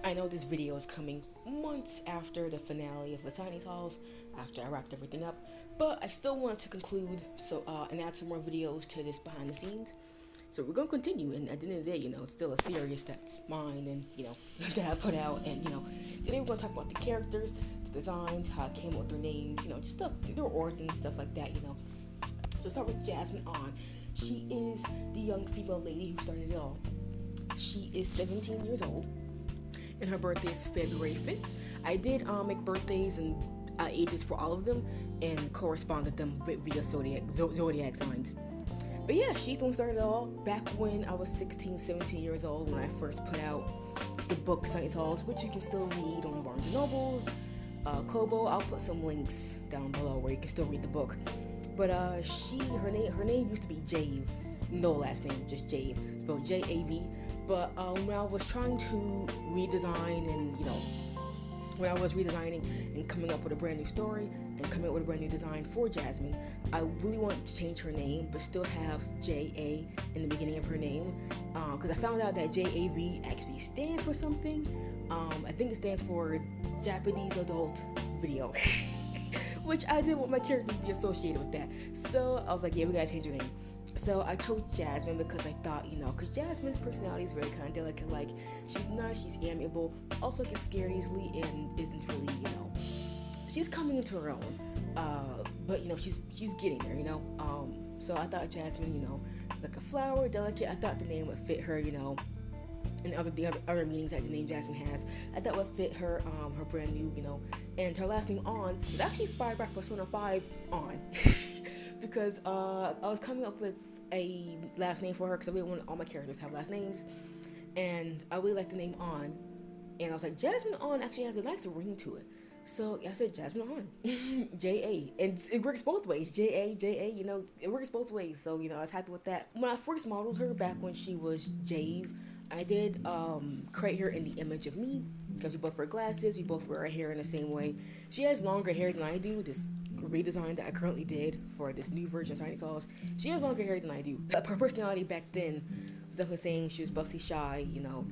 I know this video is coming months after the finale of the Tiny Halls, after I wrapped everything up, but I still want to conclude and add some more videos to this behind the scenes. So we're gonna continue, and at the end of the day, it's still a series that's mine, and that I put out, and today we're gonna talk about the characters, the designs, how it came up with their names, just stuff, their origins, stuff like that, So start with Jasmine On. She is the young female lady who started it all. She is 17 years old, and her birthday is February 5th. I did make birthdays and ages for all of them, and corresponded them via zodiac signs. But yeah, she's the one who started it all back when I was 16, 17 years old, when I first put out the book Tiny Halls, which you can still read on Barnes & Nobles, Kobo. I'll put some links down below where you can still read the book. But her name used to be Jave. No last name, just Jave, spelled J-A-V. But when I was trying to redesign and, when I was redesigning and coming up with a brand new story and coming up with a brand new design for Jasmine, I really wanted to change her name but still have J-A in the beginning of her name, because I found out that J-A-V actually stands for something. I think it stands for Japanese Adult Video, which I didn't want my characters to be associated with that. So I was like, yeah, we gotta change her name. So I chose Jasmine because I thought, because Jasmine's personality is very kind of delicate. Like, she's nice, she's amiable, also gets scared easily, and isn't really, she's coming into her own. But she's getting there, So I thought Jasmine, like a flower, delicate. I thought the name would fit her, and the other meanings that the name Jasmine has. I thought would fit her, her brand new, and her last name On was actually inspired by Persona 5 On. Because I was coming up with a last name for her because I really wanted all my characters to have last names, and I really liked the name On, and I was like, Jasmine On actually has a nice ring to it, so I said Jasmine On, J-A, and it works both ways, J-A, it works both ways, so I was happy with that. When I first modeled her back when she was Jave, I did create her in the image of me, because we both wear glasses, we both wear our hair in the same way. She has longer hair than I do, this redesign that I currently did for this new version of Tiny Halls. She has longer hair than I do. But her personality back then was definitely saying she was mostly shy,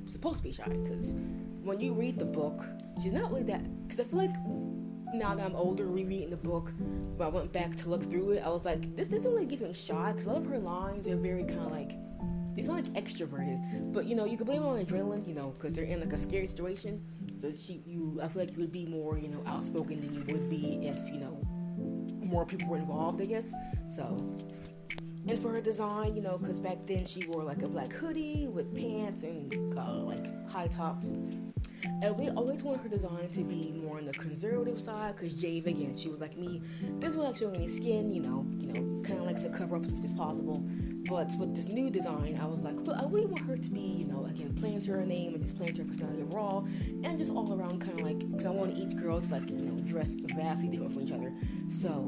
supposed to be shy, because when you read the book, she's not really that, because I feel like now that I'm older, rereading the book, when I went back to look through it, I was like, this isn't really giving shy, because a lot of her lines are very kind of like, they sound like extroverted, but you can blame it on adrenaline, because they're in like a scary situation, so I feel like you would be more, outspoken than you would be if, more people were involved, I guess. So, and for her design, because back then she wore like a black hoodie with pants and like high tops. I always wanted her design to be more on the conservative side, because Jave, again, she was like me, doesn't like showing any skin, kind of likes to cover up as much as possible. But with this new design, I was like, well, I really want her to be, again, playing to her name and just playing to her personality overall, and just all around kind of like, because I wanted each girl to like, dress vastly different from each other. So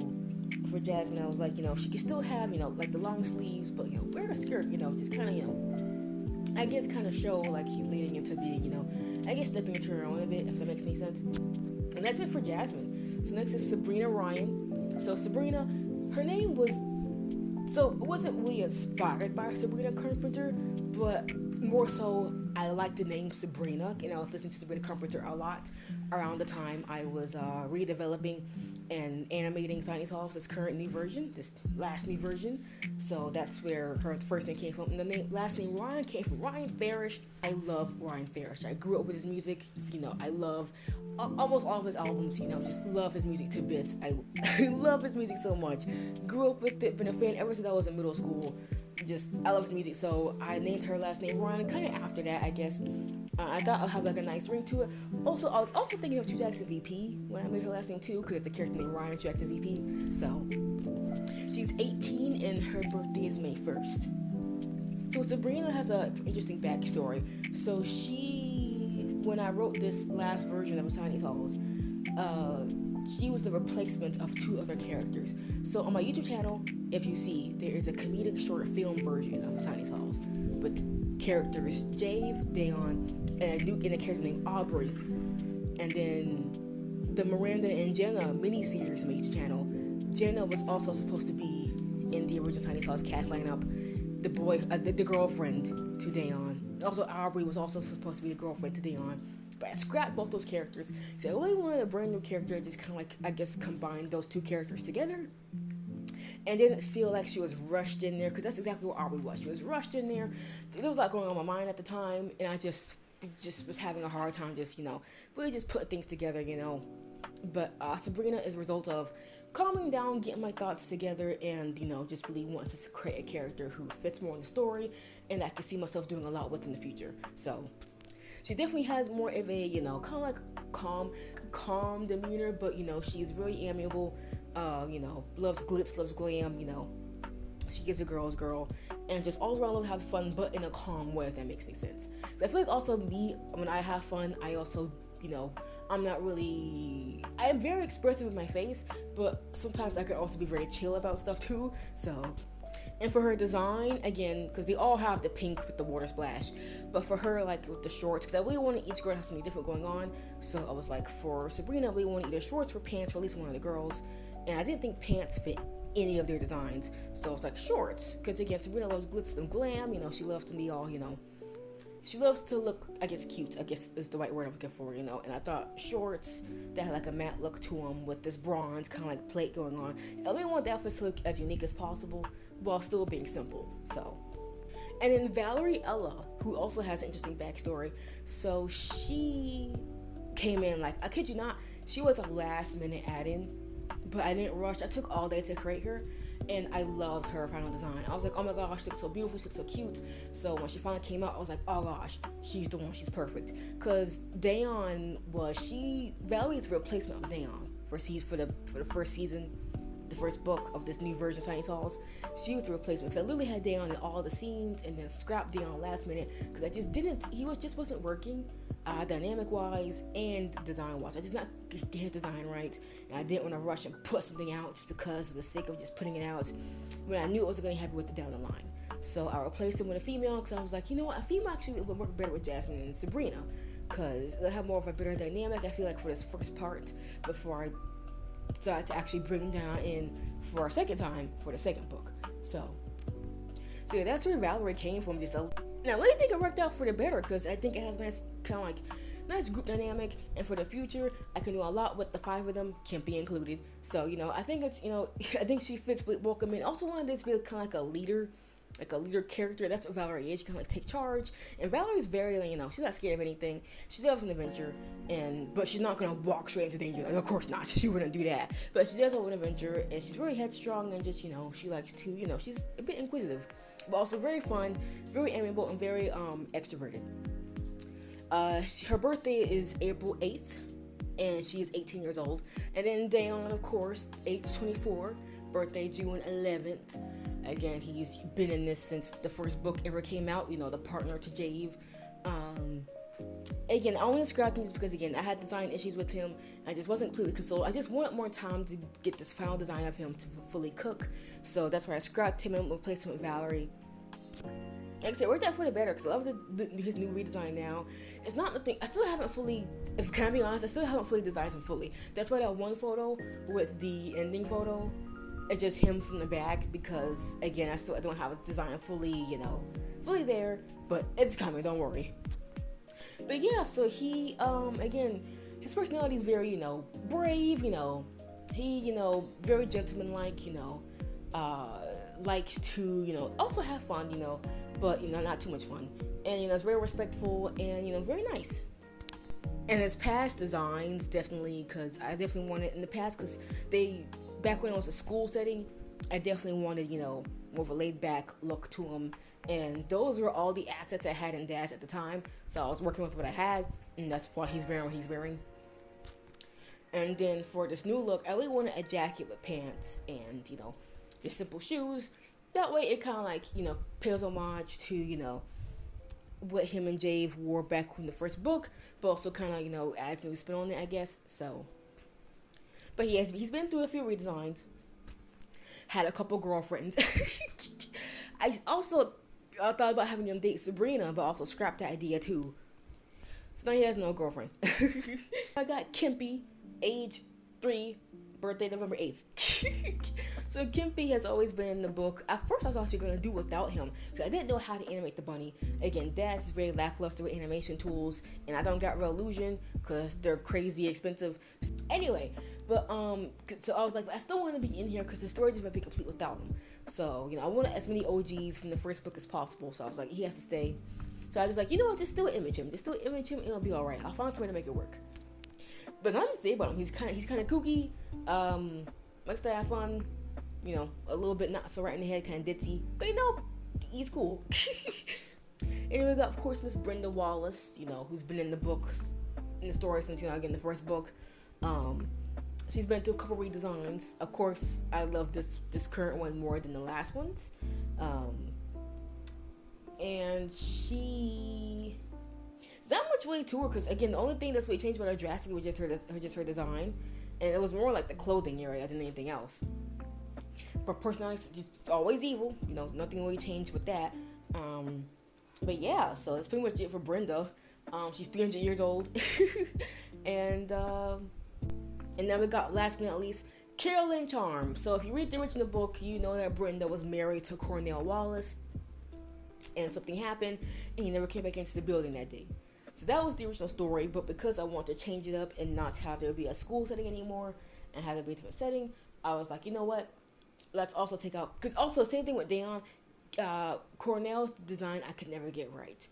for Jasmine, I was like, she can still have, like the long sleeves, but wear a skirt, just kind of, I guess kind of show like she's leading into being, I guess stepping into her own a bit, if that makes any sense. And that's it for Jasmine. So next is Sabrina Ryan. So Sabrina, her name was, so it wasn't really inspired by Sabrina Carpenter, but more so I liked the name Sabrina, and I was listening to Sabrina Carpenter a lot around the time I was redeveloping and animating Tiny Halls, this current new version, this last new version. So that's where her first name came from. And the last name Ryan came from Ryan Farish. I love Ryan Farish. I grew up with his music. I love almost all of his albums. Just love his music to bits. I love his music so much. Grew up with it, been a fan ever since I was in middle school. I love his music, so I named her last name Ryan. Kind of after that, I guess. I thought I'll have like a nice ring to it. Also, I was also thinking of True Jackson VP when I made her last name too, because it's a character named Ryan Jackson VP. So she's 18 and her birthday is May 1st. So Sabrina has an interesting backstory. So when I wrote this last version of Tiny Halls, she was the replacement of two other characters. So on my YouTube channel, if you see, there is a comedic short film version of Tiny Halls with characters Jave, Dayon, and a character named Aubrey. And then the Miranda and Jenna miniseries on my YouTube channel. Jenna was also supposed to be in the original Tiny Halls cast lineup, the girlfriend to Dayon. Also, Aubrey was also supposed to be the girlfriend to Dayon. But I scrapped both those characters. So I really wanted a brand new character, just kind of like, I guess, combine those two characters together. And didn't feel like she was rushed in there, because that's exactly what Aubrey was. She was rushed in there. There was a lot going on in my mind at the time, and I just was having a hard time just, really just putting things together, But Sabrina is a result of calming down, getting my thoughts together, and, just really wanting to create a character who fits more in the story, and I can see myself doing a lot with in the future. So she definitely has more of a, kind of like calm demeanor, but, she's really amiable, loves glitz, loves glam, she gives a girl's girl, and just all around love have fun, but in a calm way, if that makes any sense. So I feel like also me, when I have fun, I also, I'm very expressive with my face, but sometimes I can also be very chill about stuff too, so. And for her design, again, because they all have the pink with the water splash, but for her, like, with the shorts, because I really wanted each girl to have something different going on, so I was like, for Sabrina, I really wanted either shorts or pants for at least one of the girls, and I didn't think pants fit any of their designs, so I was like, shorts, because again, Sabrina loves glitz and glam, she loves to be all, she loves to look, I guess, cute, I guess is the right word I'm looking for, and I thought shorts that had like a matte look to them with this bronze kind of like plate going on. I really want the outfits to look as unique as possible while still being simple, so. And then Valerie Ella, who also has an interesting backstory, so she came in, like, I kid you not, she was a last minute add-in, but I didn't rush. I took all day to create her, and I loved her final design. I was like, oh my gosh, she looks so beautiful, she looks so cute. So when she finally came out, I was like, oh gosh, she's the one, she's perfect. Because Dayon Valerie's replacement of Dayon for the first season, the first book of this new version of Tiny Tall's. She was the replacement, because I literally had Dayon in all the scenes, and then scrapped Dayon last minute, because he just wasn't working. Dynamic wise and design wise. I just not get his design right, and I didn't want to rush and put something out just because of the sake of just putting it out when I knew I wasn't going to be happy with it down the line. So I replaced him with a female, because I was like, what, a female actually would work better with Jasmine and Sabrina, because they'll have more of a better dynamic, I feel like, for this first part before I decide to actually bring them down in for a second time for the second book. So yeah, that's where Valerie came from. Now, I really think it worked out for the better, because I think it has nice, kind of like, nice group dynamic, and for the future, I can do a lot with the 5 of them, Kimpy included. So, I think it's, I think she fits welcome in. Also wanted this to be kind of like a leader character. That's what Valerie is. She kind of like take charge, and Valerie's very, she's not scared of anything. She loves an adventure, but she's not gonna walk straight into danger. Like, of course not. She wouldn't do that. But she does love an adventure, and she's very headstrong, and just, she likes to, she's a bit inquisitive, but also very fun, very amiable, and very extroverted. Her birthday is April 8th, and she is 18 years old. And then Dayon, of course, age 24, birthday June 11th. Again, he's been in this since the first book ever came out, the partner to Jave. Again, I only scrapped him just because, again, I had design issues with him. I just wasn't completely consoled. I just wanted more time to get this final design of him to fully cook. So that's why I scrapped him and replaced him with Valerie. Like I said, it worked out for the better, because I love his new redesign now. It's not the thing. I still haven't fully, if can I be honest, I still haven't fully designed him fully. That's why that one photo with the ending photo, it's just him from the back, because, again, I don't have his design fully, fully there, but it's coming, don't worry. But yeah, so he, again, his personality is very, brave, he, very gentlemanlike, likes to, also have fun, but, not too much fun. And, it's very respectful and, very nice. And his past designs, definitely, because I definitely wanted in the past, because back when it was a school setting, I definitely wanted, more of a laid-back look to him. And those were all the assets I had in Daz at the time. So I was working with what I had, and that's why he's wearing what he's wearing. And then for this new look, I really wanted a jacket with pants and, just simple shoes. That way it kind of like, pays homage to, what him and Jave wore back in the first book, but also kind of, adds new spin on it, I guess. So, but he's been through a few redesigns. Had a couple girlfriends. I also thought about having him date Sabrina, but also scrapped that idea too. So now he has no girlfriend. I got Kimpy, age 3, birthday November 8th. So Kimpy has always been in the book. At first I was actually going to do without him because I didn't know how to animate the bunny. Again, Dad's very lackluster with animation tools, and I don't got Revolution because they're crazy expensive. Anyway, but so I was like, I still want to be in here because the story just might be complete without him. So, I wanted as many OGs from the first book as possible. So I was like, he has to stay. So I was like, just still image him. Just still image him and it'll be alright. I'll find some way to make it work. But I'm just say about him. He's kind of kooky. Likes to have fun. A little bit not so right in the head, kind of ditzy. But he's cool. And we got, of course, Miss Brenda Wallace, who's been in the story since, again, the first book. She's been through a couple redesigns. Of course, I love this current one more than the last ones. And she... There's not much really to her, because, again, the only thing that's really changed about her drastically was just her design. And it was more like the clothing area than anything else. But personality is just always evil. Nothing really changed with that. But yeah, so that's pretty much it for Brenda. She's 300 years old. And then we got, last but not least, Carolyn Charm. So if you read the original book, you know that Brenda was married to Cornell Wallace. And something happened, and he never came back into the building that day. So that was the original story, but because I want to change it up and not have there be a school setting anymore, and have it be a different setting, I was like, you know what? Let's also take out, because also, same thing with Dayon, Cornell's design I could never get right.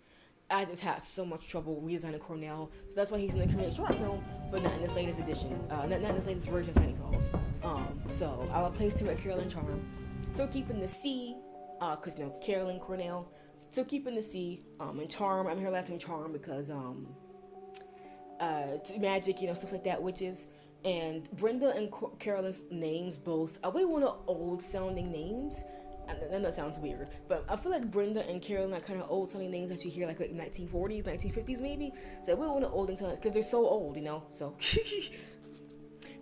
I just had so much trouble redesigning Cornell, so that's why he's in the community short film, but not in this latest edition, not in this latest version of Tiny Calls. So I replaced him with Carolyn Charm. Still keeping the C, because Carolyn Cornell, still keeping the C, and Charm. I'm her last name Charm because it's magic, stuff like that, witches. And Brenda and Carolyn's names both, I really want old sounding names. And that sounds weird, but I feel like Brenda and Carolyn are kind of old sounding names that you hear like 1940s, 1950s maybe. So I really want old sounding because they're so old, So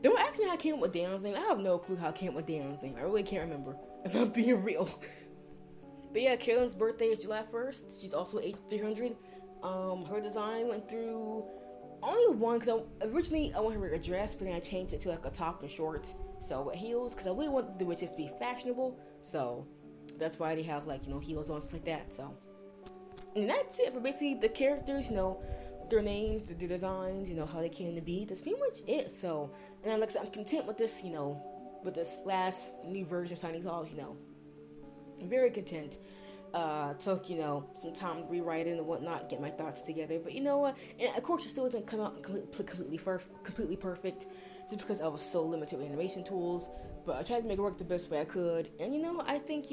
don't ask me how I came up with Dayon's name. I have no clue how I came up with Dayon's name. I really can't remember, if I'm being real. But yeah, Carolyn's birthday is July 1st. She's also aged 300. Her design went through only one, because originally I wanted her to wear a dress, but then I changed it to like a top and shorts, so with heels, because I really wanted the witches to be fashionable. So that's why they have heels on, stuff like that. So, and that's it for basically the characters, their names, their designs, how they came to be. That's pretty much it. So, and like I said, I'm content with this, with this last new version of Tiny Calls, I'm very content. Took, some time to rewrite it and whatnot, get my thoughts together. But you know what? And of course, it still didn't come out completely perfect, just because I was so limited with animation tools. But I tried to make it work the best way I could. And I think,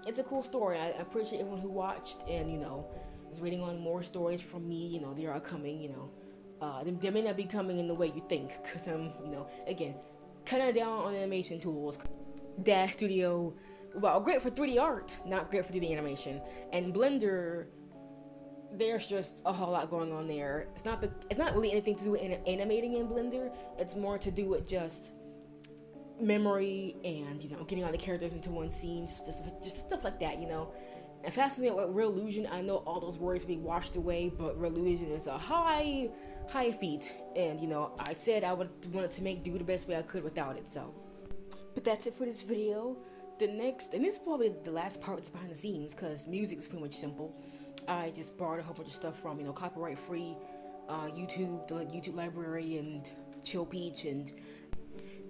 it's a cool story. I appreciate everyone who watched and, is waiting on more stories from me. They are coming, they may not be coming in the way you think, because I'm, again, kind of down on animation tools. Dash Studio, well, great for 3D art, not great for 3D animation. And Blender, there's just a whole lot going on there. It's not really anything to do with animating in Blender. It's more to do with just memory and getting all the characters into one scene, just stuff like that. And fascinating with Real Illusion, I know all those words be washed away, but Real Illusion is a high feat, and I said I wanted to do the best way I could without it. So, but that's it for this video. The next, and this is probably the last part that's behind the scenes, because music is pretty much simple. I just borrowed a whole bunch of stuff from copyright free YouTube, the YouTube library, and Chill Peach, and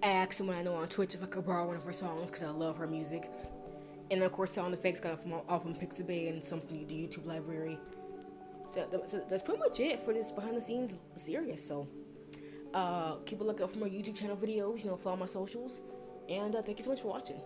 asked someone I know on Twitch if I could borrow one of her songs because I love her music. And of course, sound effects got off from Pixabay and some from the YouTube library. So that's pretty much it for this behind the scenes series. So keep a lookout for my YouTube channel videos. Follow my socials, and thank you so much for watching.